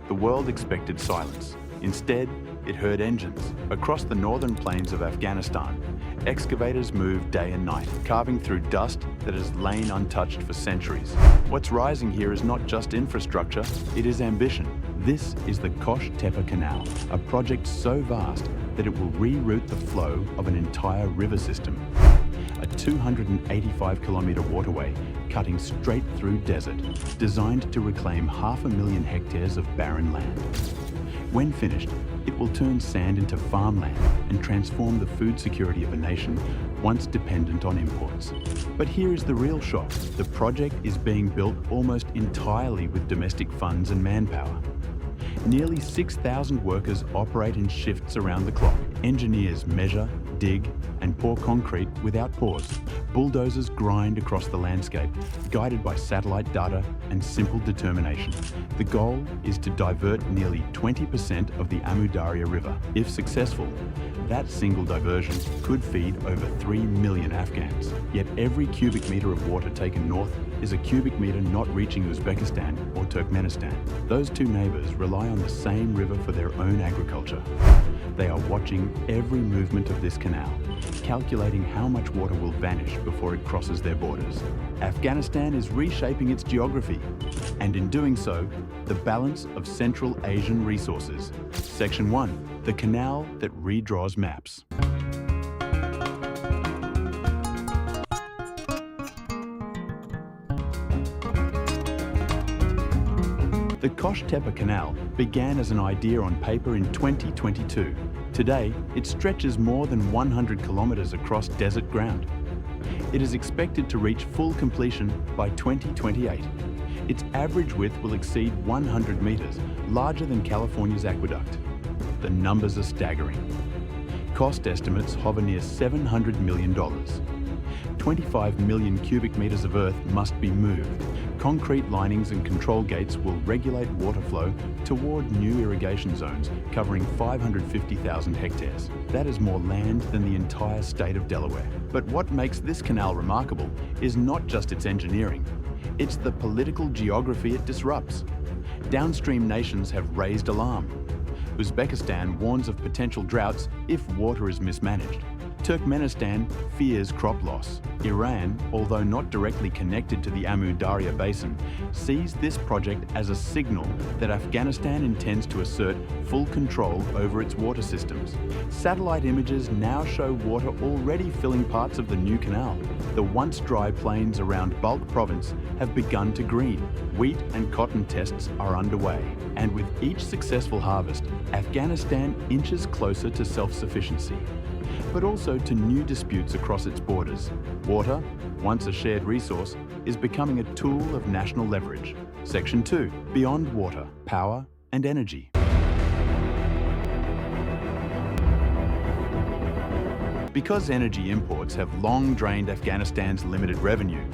the world expected silence. Instead, it heard engines. Across the northern plains of Afghanistan, excavators move day and night, carving through dust that has lain untouched for centuries. What's rising here is not just infrastructure, it is ambition. This is the Kosh Tepa Canal, a project so vast that it will reroute the flow of an entire river system. A 285-kilometre waterway cutting straight through desert, designed to reclaim 500,000 hectares of barren land. When finished, it will turn sand into farmland and transform the food security of a nation once dependent on imports. But here is the real shock. The project is being built almost entirely with domestic funds and manpower. Nearly 6,000 workers operate in shifts around the clock. Engineers measure, dig, and pour concrete without pause. Bulldozers grind across the landscape, guided by satellite data and simple determination. The goal is to divert nearly 20% of the Amu Darya River. If successful, that single diversion could feed over 3 million Afghans. Yet every cubic metre of water taken north is a cubic metre not reaching Uzbekistan or Turkmenistan. Those two neighbours rely on the same river for their own agriculture. They are watching every movement of this canal, calculating how much water will vanish before it crosses their borders. Afghanistan is reshaping its geography, and in doing so, the balance of Central Asian resources. Section 1, the canal that redraws maps. The Kosh Tepa Canal began as an idea on paper in 2022. Today, it stretches more than 100 kilometres across desert ground. It is expected to reach full completion by 2028. Its average width will exceed 100 metres, larger than California's aqueduct. The numbers are staggering. Cost estimates hover near $700 million. 25 million cubic metres of earth must be moved. Concrete linings and control gates will regulate water flow toward new irrigation zones covering 550,000 hectares. That is more land than the entire state of Delaware. But what makes this canal remarkable is not just its engineering, it's the political geography it disrupts. Downstream nations have raised alarm. Uzbekistan warns of potential droughts if water is mismanaged. Turkmenistan fears crop loss. Iran, although not directly connected to the Amu Darya basin, sees this project as a signal that Afghanistan intends to assert full control over its water systems. Satellite images now show water already filling parts of the new canal. The once dry plains around Balkh province have begun to green. Wheat and cotton tests are underway. And with each successful harvest, Afghanistan inches closer to self-sufficiency, but also to new disputes across its borders. Water, once a shared resource, is becoming a tool of national leverage. Section 2, beyond water, power and energy. Because energy imports have long drained Afghanistan's limited revenue,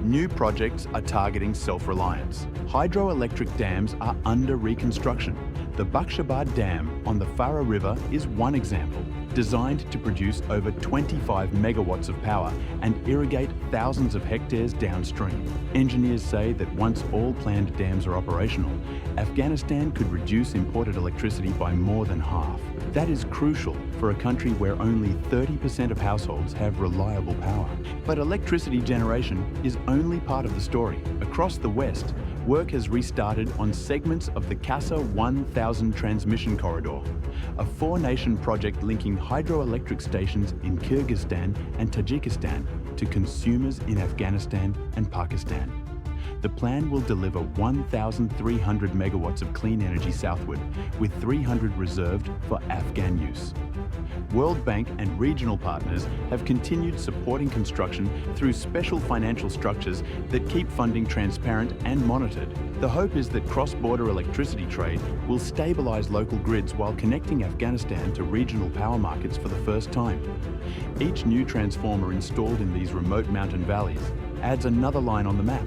new projects are targeting self-reliance. Hydroelectric dams are under reconstruction. The Bakhshabad Dam on the Farah River is one example, designed to produce over 25 megawatts of power and irrigate thousands of hectares downstream. Engineers say that once all planned dams are operational, Afghanistan could reduce imported electricity by more than half. That is crucial for a country where only 30% of households have reliable power. But electricity generation is only part of the story. Across the West, work has restarted on segments of the Kasa 1000 transmission corridor, a four-nation project linking hydroelectric stations in Kyrgyzstan and Tajikistan to consumers in Afghanistan and Pakistan. The plan will deliver 1,300 megawatts of clean energy southward, with 300 reserved for Afghan use. World Bank and regional partners have continued supporting construction through special financial structures that keep funding transparent and monitored. The hope is that cross-border electricity trade will stabilize local grids while connecting Afghanistan to regional power markets for the first time. Each new transformer installed in these remote mountain valleys adds another line on the map.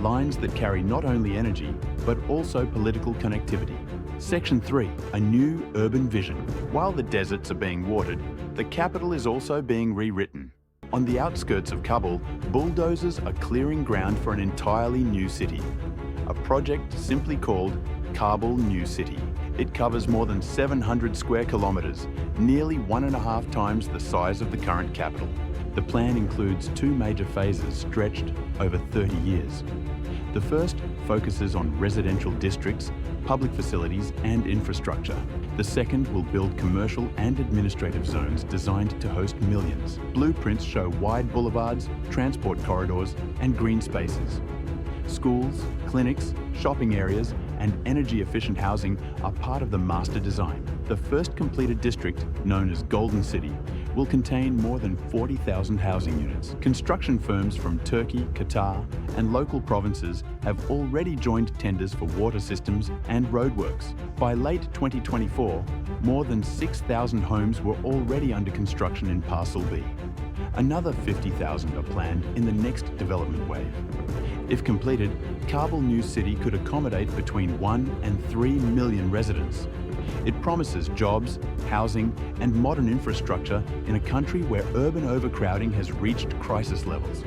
Lines that carry not only energy, but also political connectivity. Section 3, a new urban vision. While the deserts are being watered, the capital is also being rewritten. On the outskirts of Kabul, bulldozers are clearing ground for an entirely new city. A project simply called Kabul New City. It covers more than 700 square kilometres, nearly 1.5 times the size of the current capital. The plan includes 2 major phases stretched over 30 years. The first focuses on residential districts, public facilities and infrastructure. The second will build commercial and administrative zones designed to host millions. Blueprints show wide boulevards, transport corridors and green spaces. Schools, clinics, shopping areas and energy-efficient housing are part of the master design. The first completed district, known as Golden City, will contain more than 40,000 housing units. Construction firms from Turkey, Qatar and local provinces have already joined tenders for water systems and roadworks. By late 2024, more than 6,000 homes were already under construction in Parcel B. Another 50,000 are planned in the next development wave. If completed, Kabul New City could accommodate between 1 and 3 million residents. It promises jobs, housing and modern infrastructure in a country where urban overcrowding has reached crisis levels.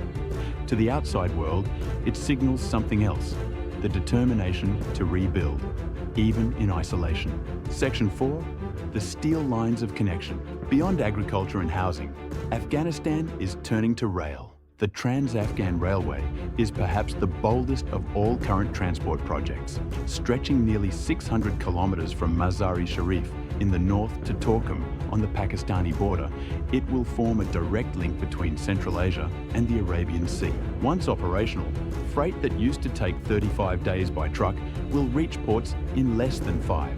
To the outside world, it signals something else, the determination to rebuild, even in isolation. Section 4, the steel lines of connection. Beyond agriculture and housing, Afghanistan is turning to rail. The Trans-Afghan Railway is perhaps the boldest of all current transport projects. Stretching nearly 600 kilometres from Mazar-i-Sharif in the north to Torkham on the Pakistani border, it will form a direct link between Central Asia and the Arabian Sea. Once operational, freight that used to take 35 days by truck will reach ports in less than 5.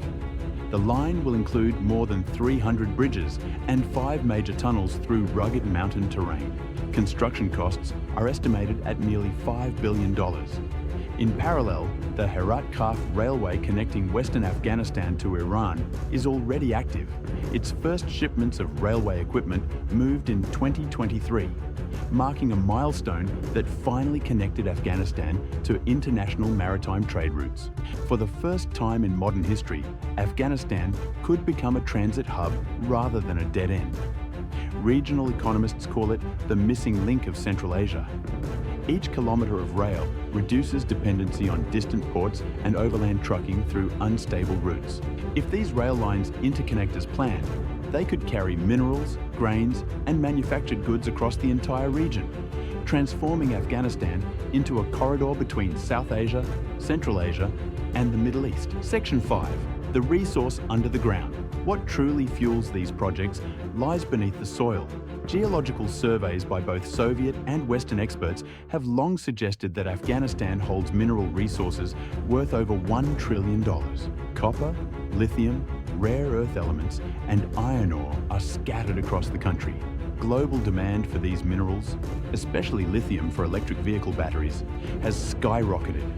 The line will include more than 300 bridges and 5 major tunnels through rugged mountain terrain. Construction costs are estimated at nearly $5 billion. In parallel, the Herat-Kaf railway connecting western Afghanistan to Iran is already active. Its first shipments of railway equipment moved in 2023, marking a milestone that finally connected Afghanistan to international maritime trade routes. For the first time in modern history, Afghanistan could become a transit hub rather than a dead end. Regional economists call it the missing link of Central Asia. Each kilometre of rail reduces dependency on distant ports and overland trucking through unstable routes. If these rail lines interconnect as planned, they could carry minerals, grains and manufactured goods across the entire region, transforming Afghanistan into a corridor between South Asia, Central Asia and the Middle East. Section 5. The resource under the ground. What truly fuels these projects lies beneath the soil. Geological surveys by both Soviet and Western experts have long suggested that Afghanistan holds mineral resources worth over $1 trillion. Copper, lithium, rare earth elements and iron ore are scattered across the country. Global demand for these minerals, especially lithium for electric vehicle batteries, has skyrocketed.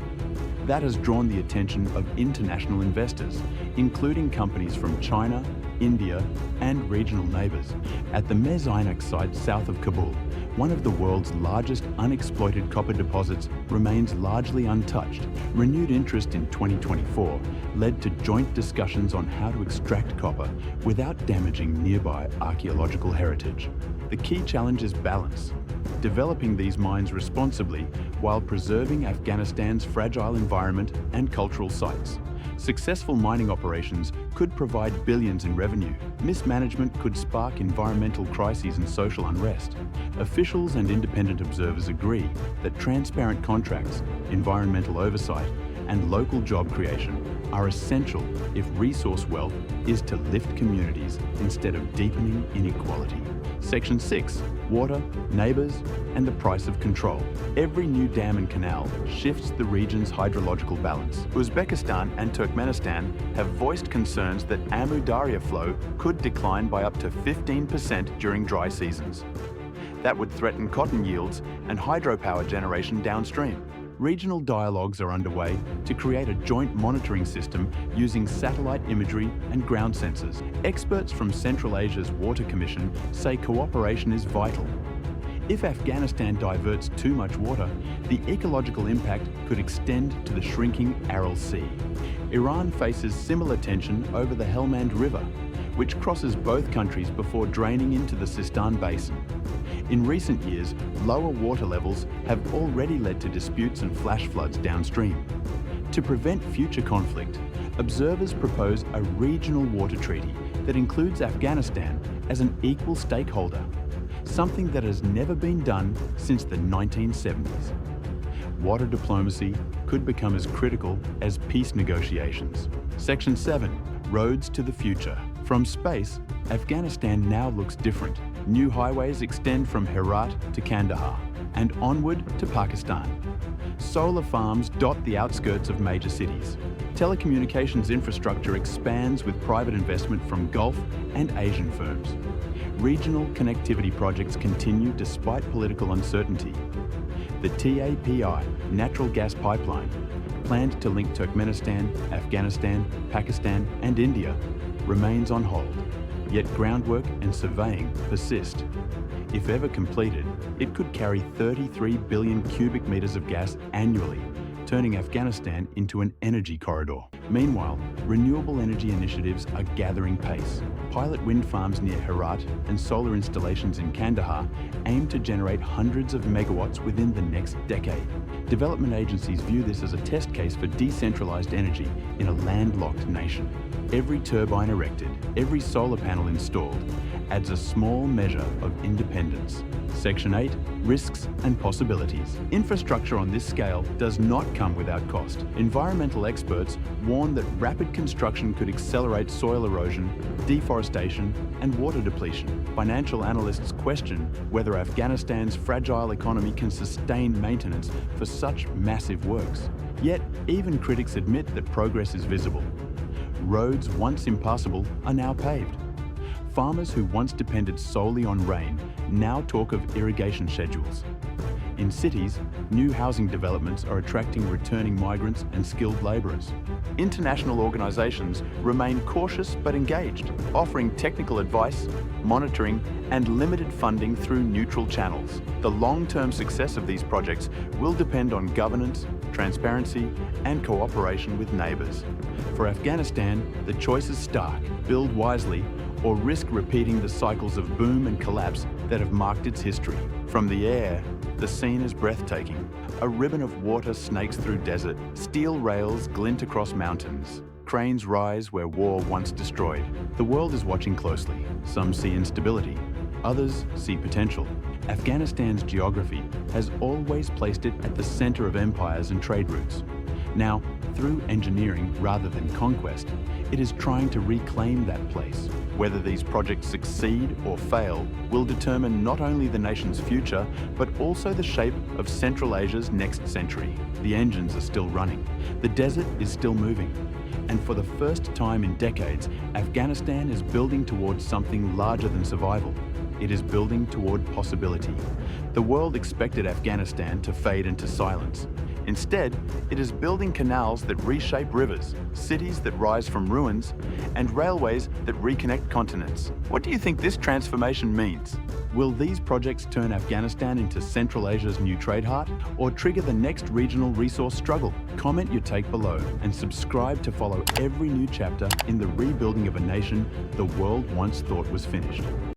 That has drawn the attention of international investors, including companies from China, India and regional neighbours. At the Mez-Aynak site south of Kabul, one of the world's largest unexploited copper deposits remains largely untouched. Renewed interest in 2024 led to joint discussions on how to extract copper without damaging nearby archaeological heritage. The key challenge is balance, developing these mines responsibly while preserving Afghanistan's fragile environment and cultural sites. Successful mining operations could provide billions in revenue. Mismanagement could spark environmental crises and social unrest. Officials and independent observers agree that transparent contracts, environmental oversight, and local job creation are essential if resource wealth is to lift communities instead of deepening inequality. Section 6. Water, neighbours, and the price of control. Every new dam and canal shifts the region's hydrological balance. Uzbekistan and Turkmenistan have voiced concerns that Amu Darya flow could decline by up to 15% during dry seasons. That would threaten cotton yields and hydropower generation downstream. Regional dialogues are underway to create a joint monitoring system using satellite imagery and ground sensors. Experts from Central Asia's Water Commission say cooperation is vital. If Afghanistan diverts too much water, the ecological impact could extend to the shrinking Aral Sea. Iran faces similar tension over the Helmand River, which crosses both countries before draining into the Sistan Basin. In recent years, lower water levels have already led to disputes and flash floods downstream. To prevent future conflict, observers propose a regional water treaty that includes Afghanistan as an equal stakeholder, something that has never been done since the 1970s. Water diplomacy could become as critical as peace negotiations. Section 7. Roads to the future. From space, Afghanistan now looks different. New highways extend from Herat to Kandahar and onward to Pakistan. Solar farms dot the outskirts of major cities. Telecommunications infrastructure expands with private investment from Gulf and Asian firms. Regional connectivity projects continue despite political uncertainty. The TAPI natural gas pipeline, planned to link Turkmenistan, Afghanistan, Pakistan and India, remains on hold, yet groundwork and surveying persist. If ever completed, it could carry 33 billion cubic meters of gas annually, turning Afghanistan into an energy corridor. Meanwhile, renewable energy initiatives are gathering pace. Pilot wind farms near Herat and solar installations in Kandahar aim to generate hundreds of megawatts within the next decade. Development agencies view this as a test case for decentralized energy in a landlocked nation. Every turbine erected, every solar panel installed, adds a small measure of independence. Section 8. Risks and possibilities. Infrastructure on this scale does not come without cost. Environmental experts warn that rapid construction could accelerate soil erosion, deforestation, and water depletion. Financial analysts question whether Afghanistan's fragile economy can sustain maintenance for such massive works. Yet, even critics admit that progress is visible. Roads once impassable are now paved. Farmers who once depended solely on rain now talk of irrigation schedules. In cities, new housing developments are attracting returning migrants and skilled labourers. International organisations remain cautious but engaged, offering technical advice, monitoring and limited funding through neutral channels. The long-term success of these projects will depend on governance, transparency and cooperation with neighbours. For Afghanistan, the choice is stark: build wisely or risk repeating the cycles of boom and collapse that have marked its history. From the air, the scene is breathtaking. A ribbon of water snakes through desert, steel rails glint across mountains, cranes rise where war once destroyed. The world is watching closely. Some see instability, others see potential. Afghanistan's geography has always placed it at the center of empires and trade routes. Now, through engineering rather than conquest, it is trying to reclaim that place. Whether these projects succeed or fail will determine not only the nation's future, but also the shape of Central Asia's next century. The engines are still running. The desert is still moving. And for the first time in decades, Afghanistan is building towards something larger than survival. It is building toward possibility. The world expected Afghanistan to fade into silence. Instead, it is building canals that reshape rivers, cities that rise from ruins, and railways that reconnect continents. What do you think this transformation means? Will these projects turn Afghanistan into Central Asia's new trade heart, or trigger the next regional resource struggle? Comment your take below and subscribe to follow every new chapter in the rebuilding of a nation the world once thought was finished.